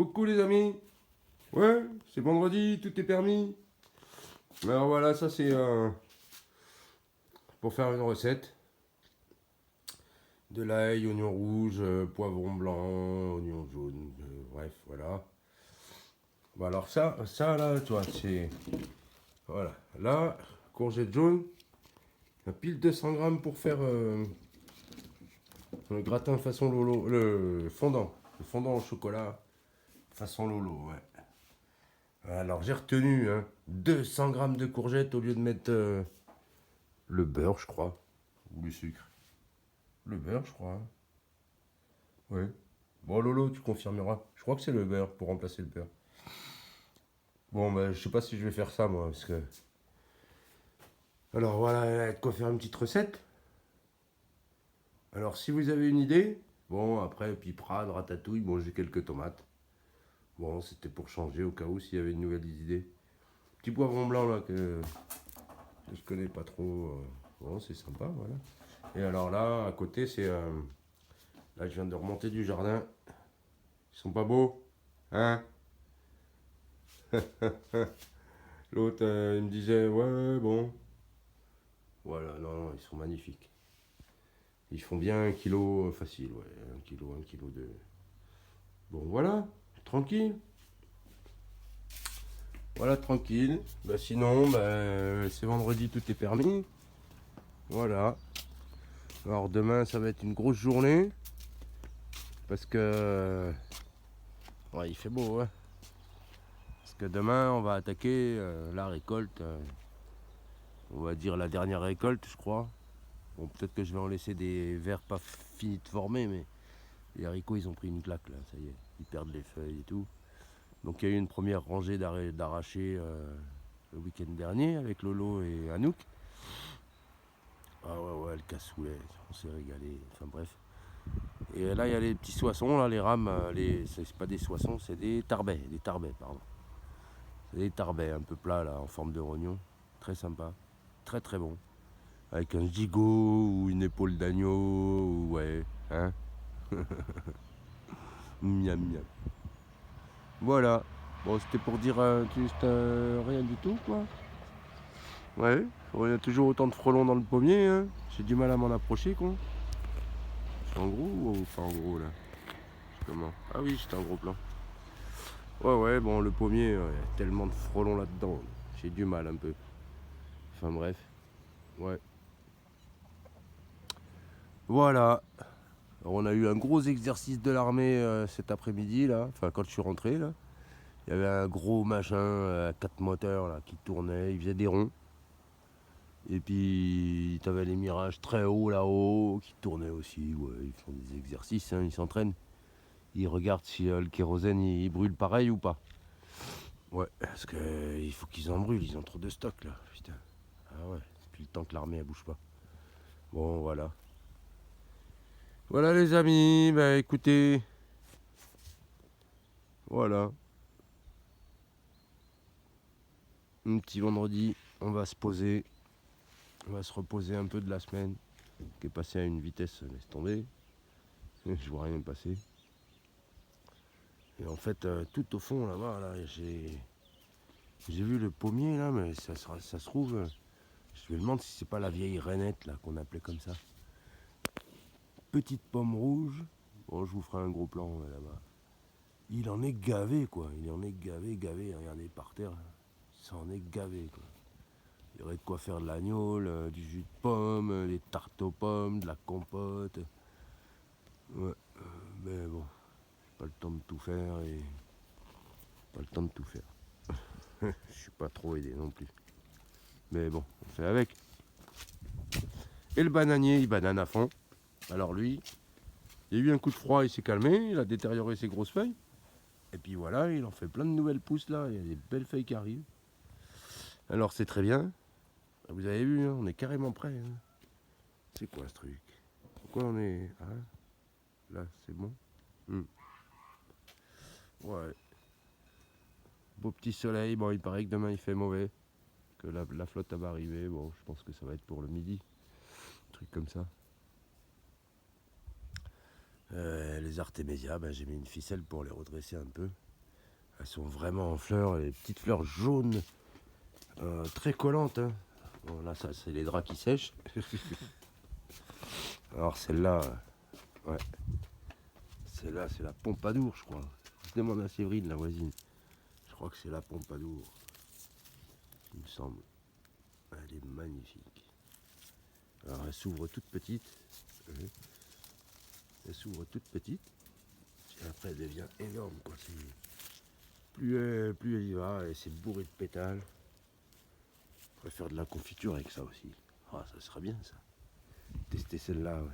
Coucou les amis. Ouais, c'est vendredi, tout est permis. Alors voilà, ça c'est pour faire une recette. De l'ail, oignon rouge, poivron blanc, oignon jaune, bref, voilà. Bon alors ça là, tu vois, c'est... Voilà, là, courgette jaune, un pile 200 grammes pour faire le gratin façon Lolo, le fondant au chocolat façon Lolo, ouais. Alors j'ai retenu 200 grammes de courgettes au lieu de mettre le beurre, je crois, ou le sucre. Le beurre, je crois. Oui. Bon, Lolo, tu confirmeras. Je crois que c'est le beurre pour remplacer le beurre. Bon, ben, je sais pas si je vais faire ça, moi, parce que... Alors, voilà, de quoi faire une petite recette. Alors, si vous avez une idée, bon, après, piperade, ratatouille, bon, j'ai quelques tomates. Bon, c'était pour changer au cas où s'il y avait de nouvelles idées. Petit poivron blanc, là, que je connais pas trop. Bon, c'est sympa, voilà. Et alors là, à côté, c'est... là, je viens de remonter du jardin. Ils sont pas beaux, hein? L'autre, il me disait, ouais, bon. Voilà, non, non, ils sont magnifiques. Ils font bien 1 kilo facile, ouais. 1 kilo de... Bon, voilà, tranquille. Voilà, tranquille. Bah, sinon, bah, c'est vendredi, tout est permis. Voilà. Alors, demain, ça va être une grosse journée. Parce que... ouais, il fait beau, hein. Parce que demain, on va attaquer la récolte. On va dire la dernière récolte, je crois. Bon, peut-être que je vais en laisser des verres pas finis de former, mais les haricots, ils ont pris une claque, là, ça y est. Ils perdent les feuilles et tout. Donc, il y a eu une première rangée d'arrachés le week-end dernier avec Lolo et Anouk. Ah ouais, ouais, le cassoulet, on s'est régalé. Enfin, bref. Et là, il y a les petits soissons, là, les rames. C'est pas des soissons, c'est des tarbais. Des tarbais, pardon. C'est des tarbais un peu plats, là, en forme de rognon. Très sympa. Très, très bon. Avec un gigot ou une épaule d'agneau, ou ouais, hein. Miam miam. Voilà. Bon, c'était pour dire juste rien du tout, quoi. Ouais, il y a toujours autant de frelons dans le pommier, hein. J'ai du mal à m'en approcher, quoi. C'est en gros ou pas en gros, là? Comment? Ah oui, c'est un gros plan. Ouais, ouais, bon, le pommier, il y a tellement de frelons là-dedans. J'ai du mal un peu. Enfin, bref. Ouais. Voilà. Alors, on a eu un gros exercice de l'armée cet après-midi, là. Enfin, quand je suis rentré, là. Il y avait un gros machin à 4 moteurs là, qui tournait, il faisait des ronds. Et puis tu avais les mirages très hauts là-haut qui tournaient aussi. Ouais, ils font des exercices, hein, ils s'entraînent. Ils regardent si le kérosène il brûle pareil ou pas. Ouais, parce qu'il faut qu'ils en brûlent, ils ont trop de stock là. Putain. Ah ouais, depuis le temps que l'armée elle bouge pas. Bon voilà. Voilà les amis, bah écoutez. Voilà. Un petit vendredi, on va se poser. On va se reposer un peu de la semaine, qui est passée à une vitesse, laisse tomber. Je vois rien passer. Et en fait, tout au fond là-bas, là, j'ai vu le pommier là, mais ça se trouve, je me demande si c'est pas la vieille rainette là qu'on appelait comme ça. Petite pomme rouge. Bon, je vous ferai un gros plan là-bas. Il en est gavé quoi. Il en est gavé, gavé. Regardez par terre. Ça en est gavé quoi. Il y aurait de quoi faire de l'agneau, du jus de pomme, des tartes aux pommes, de la compote. Ouais, mais bon, j'ai pas le temps de tout faire et pas le temps de tout faire. Je suis pas trop aidé non plus. Mais bon, on fait avec. Et le bananier, il banane à fond. Alors lui, il y a eu un coup de froid, il s'est calmé, il a détérioré ses grosses feuilles. Et puis voilà, il en fait plein de nouvelles pousses là, il y a des belles feuilles qui arrivent. Alors c'est très bien. Vous avez vu, hein, on est carrément prêt. Hein. C'est quoi ce truc? Pourquoi on est... Hein, là, c'est bon. Ouais. Beau petit soleil, bon il paraît que demain il fait mauvais. Que la flotte va arriver, bon je pense que ça va être pour le midi. Un truc comme ça. Les artémésias, ben, j'ai mis une ficelle pour les redresser un peu. Elles sont vraiment en fleurs, les petites fleurs jaunes, très collantes. Hein. Bon, là, ça, c'est les draps qui sèchent. Alors celle-là, ouais, celle-là, c'est la Pompadour, je crois. Je demande à Séverine, la voisine. Je crois que c'est la Pompadour, il me semble. Elle est magnifique. Alors elle s'ouvre toute petite. Elle s'ouvre toute petite. Et après elle devient énorme, quoi. Plus elle y va, et c'est bourré de pétales. On pourrait faire de la confiture avec ça aussi. Ah, ça serait bien ça. Tester celle-là, ouais.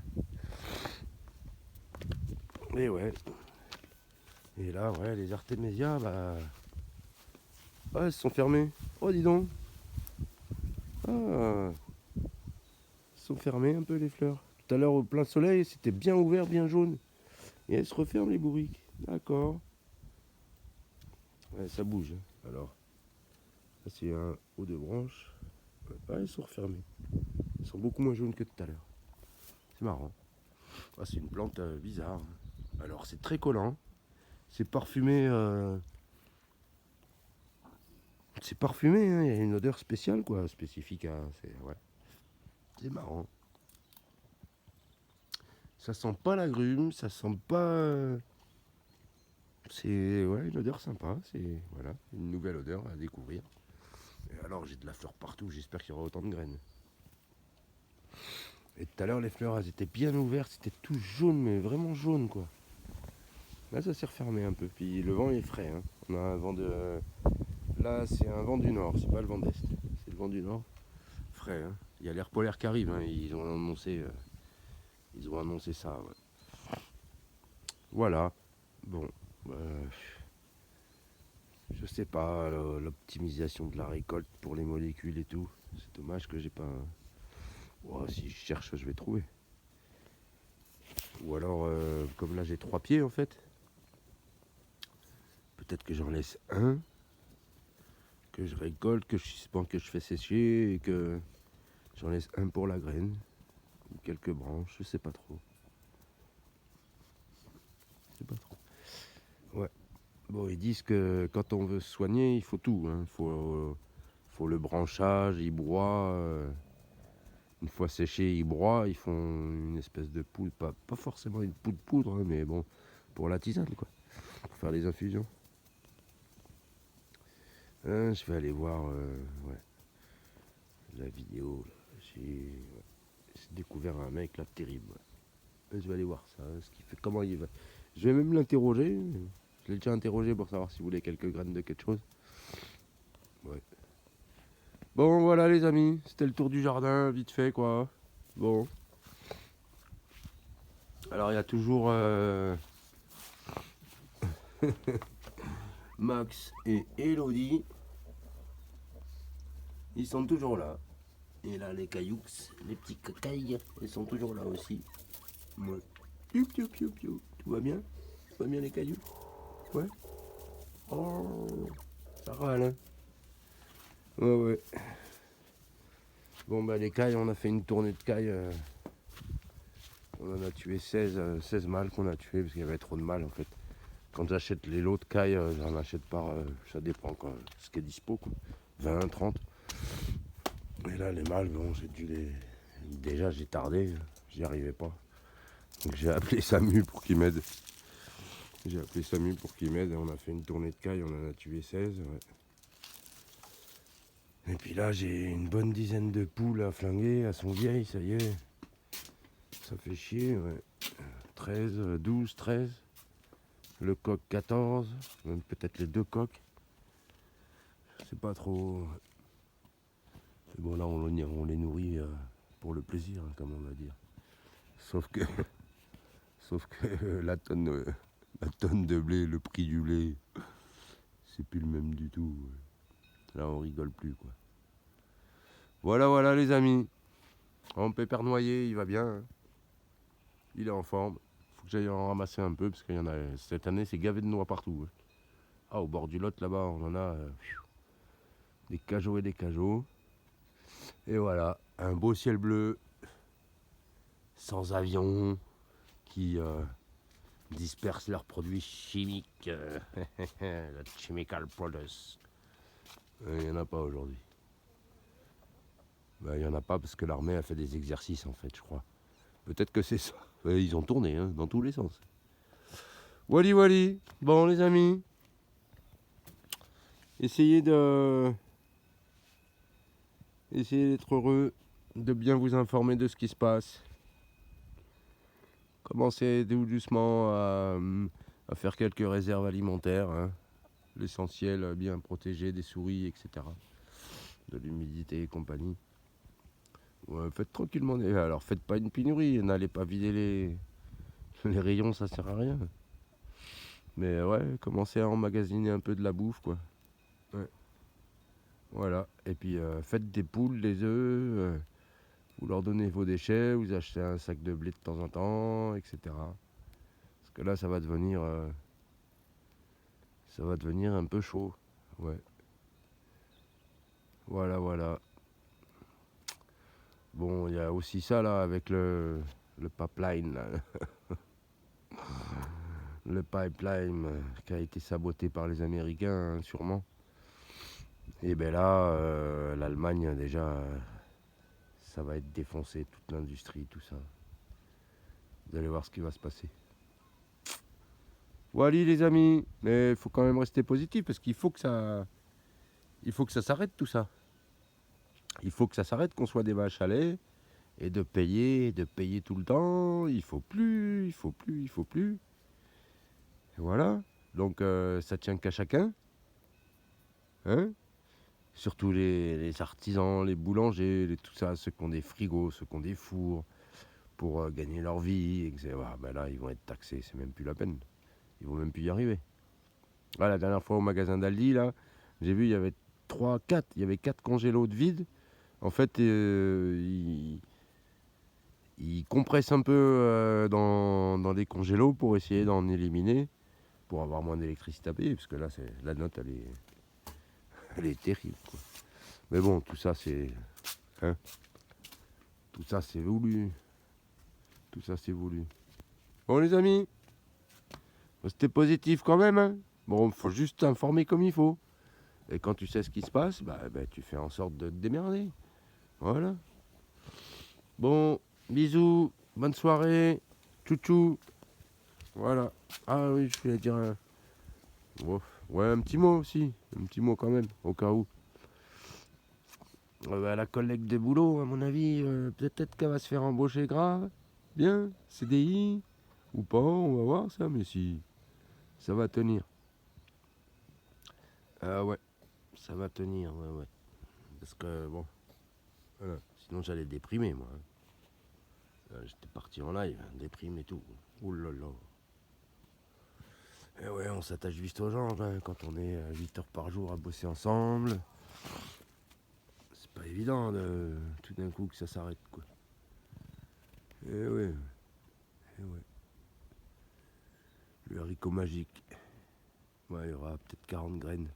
Et ouais. Et là, ouais, les artémésias, bah. Ah, elles se sont fermées. Oh, dis donc. Ah. Elles sont fermées un peu les fleurs. Tout à l'heure au plein soleil, c'était bien ouvert, bien jaune. Et elles se referment les bourriques. D'accord. Ouais, ça bouge. Alors, là c'est un haut de branche. Ouais, elles sont refermées. Elles sont beaucoup moins jaunes que tout à l'heure. C'est marrant. Ah, c'est une plante bizarre. Alors c'est très collant. C'est parfumé. C'est parfumé, hein. Il y a une odeur spéciale, quoi, spécifique à. Ouais. C'est marrant. Ça sent pas l'agrume, ça sent pas. C'est ouais, une odeur sympa. C'est voilà, une nouvelle odeur à découvrir. Et alors j'ai de la fleur partout. J'espère qu'il y aura autant de graines. Et tout à l'heure les fleurs, elles étaient bien ouvertes. C'était tout jaune, mais vraiment jaune, quoi. Là, ça s'est refermé un peu. Puis le vent est frais. Hein. On a un vent de. Là, c'est un vent du nord. C'est pas le vent d'est. C'est le vent du nord. Frais. Hein. Il y a l'air polaire qui arrive. Hein. Ils ont annoncé ça. Ouais. Voilà. Bon. Je sais pas. L'optimisation de la récolte pour les molécules et tout. C'est dommage que j'ai pas. Oh, si je cherche, je vais trouver. Ou alors, comme là, j'ai 3 pieds en fait. Peut-être que j'en laisse un. Que je récolte, que je fais sécher et que j'en laisse un pour la graine ou quelques branches, je sais pas trop. Je sais pas trop. Ouais. Bon, ils disent que quand on veut se soigner, il faut tout. Hein. Faut le branchage, ils broient. Une fois séché, ils broient. Ils font une espèce de poudre, pas forcément une poudre, hein, mais bon, pour la tisane, quoi. Pour faire les infusions. Je vais aller voir ouais, la vidéo. J'ai découvert un mec là terrible. Ouais. Je vais aller voir ça, ce qu'il fait, comment il va. Je vais même l'interroger. Je l'ai déjà interrogé pour savoir s'il voulait quelques graines de quelque chose. Ouais. Bon voilà les amis, c'était le tour du jardin, vite fait quoi. Bon. Alors il y a toujours Max et Elodie. Ils sont toujours là. Et là les cailloux, les petits cailles, ils sont toujours là aussi. Ouais. Piou, piou, piou, piou. Tout va bien? Tout va bien les cailloux? Ouais. Oh, ça râle hein. Ouais ouais. Bon bah les cailles, on a fait une tournée de cailles. On en a tué 16 mâles qu'on a tués parce qu'il y avait trop de mâles en fait. Quand j'achète les lots de cailles, j'en achète par. Ça dépend quoi. Ce qui est dispo quoi. 20, 30. Et là les mâles, bon j'ai dû les. Déjà j'ai tardé, j'y arrivais pas. Donc j'ai appelé Samu pour qu'il m'aide. J'ai appelé Samu pour qu'il m'aide et on a fait une tournée de cailles, on en a tué 16. Ouais. Et puis là j'ai une bonne dizaine de poules à flinguer, elles sont vieilles, ça y est. Ça fait chier, ouais. 13, 12, 13. Le coq 14, même peut-être les deux coqs. Je sais pas trop. Mais bon là on les nourrit pour le plaisir, hein, comme on va dire. Sauf que, sauf que la tonne de blé, le prix du blé, c'est plus le même du tout. Là on rigole plus quoi. Voilà les amis. Mon pépère noyé, il va bien. Hein. Il est en forme. Faut que j'aille en ramasser un peu parce qu'il y en a. Cette année c'est gavé de noix partout. Hein. Ah au bord du Lot là-bas on en a des cajots et des cajots. Et voilà, un beau ciel bleu, sans avion, qui dispersent leurs produits chimiques. Le chemical products. Il n'y en a pas aujourd'hui. Il n'y en a pas parce que l'armée a fait des exercices en fait, je crois. Peut-être que c'est ça. Ils ont tourné dans tous les sens. Wally Wally. Bon les amis. Essayez d'être heureux, de bien vous informer de ce qui se passe. Commencez doucement à faire quelques réserves alimentaires. L'essentiel, bien protégé des souris, etc. De l'humidité et compagnie. Ouais, faites tranquillement. Alors faites pas une pénurie, n'allez pas vider les rayons, ça sert à rien. Mais ouais, commencez à emmagasiner un peu de la bouffe, quoi. Ouais. Voilà. Et puis faites des poules, des œufs. Vous leur donnez vos déchets, vous achetez un sac de blé de temps en temps, etc. Parce que là, ça va devenir un peu chaud. Ouais. Voilà, voilà. Bon, il y a aussi ça là avec le pipeline. Là. Le pipeline qui a été saboté par les Américains, sûrement. Et ben là, l'Allemagne déjà, ça va être défoncé, toute l'industrie, tout ça. Vous allez voir ce qui va se passer. Voilà les amis, mais il faut quand même rester positif parce qu'il faut que ça s'arrête tout ça. Il faut que ça s'arrête, qu'on soit des vaches à lait et de payer tout le temps. Il faut plus. Et voilà. Donc ça tient qu'à chacun. Hein, surtout les artisans, les boulangers, tout ça, ceux qui ont des frigos, ceux qui ont des fours pour gagner leur vie. Ben là, ils vont être taxés, c'est même plus la peine. Ils vont même plus y arriver. Ah, la dernière fois au magasin d'Aldi, là, j'ai vu, il y avait 4 congélos de vide. En fait, ils compressent un peu dans des congélos pour essayer d'en éliminer, pour avoir moins d'électricité à payer, parce que là, la note, elle est terrible, quoi. Mais bon, tout ça, c'est... tout ça, c'est voulu. Tout ça, c'est voulu. Bon, les amis, restez positif quand même, hein. Bon, faut juste t'informer comme il faut. Et quand tu sais ce qui se passe, tu fais en sorte de te démerder. Voilà. Bon, bisous, bonne soirée, tchou. Voilà. Ah oui, je voulais dire un petit mot aussi. Un petit mot quand même, au cas où. La collègue des boulots, à mon avis, peut-être qu'elle va se faire embaucher grave. Bien, CDI, ou pas, on va voir ça, mais si, ça va tenir. Ah ouais, ça va tenir, ouais. Parce que, bon, voilà. Sinon j'allais déprimer, moi. J'étais parti en live, déprime et tout. Ouh là là. Et ouais, on s'attache vite aux jambes quand on est 8 heures par jour à bosser ensemble. C'est pas évident de tout d'un coup que ça s'arrête, quoi. Et ouais. Le haricot magique. Ouais, il y aura peut-être 40 graines.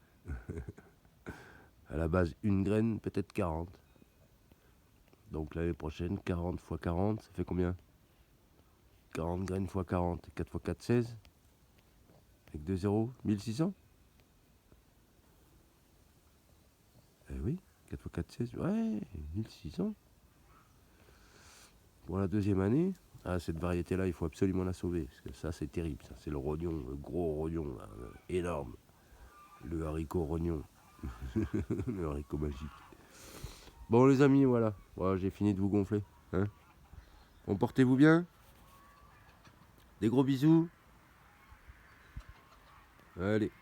À la base, une graine, peut-être 40. Donc l'année prochaine, 40 x 40, ça fait combien? 40 graines x 40, 4 x 4, 16. Avec 2 zéros, 1600. Eh oui, 4 x 4, 16, ouais, 1600. Pour la deuxième année, cette variété-là, il faut absolument la sauver. Parce que ça, c'est terrible. Ça, c'est le rognon, le gros rognon, là, énorme. Le haricot rognon. Le haricot magique. Bon, les amis, voilà. J'ai fini de vous gonfler. Bon, portez-vous bien. Des gros bisous. Allez.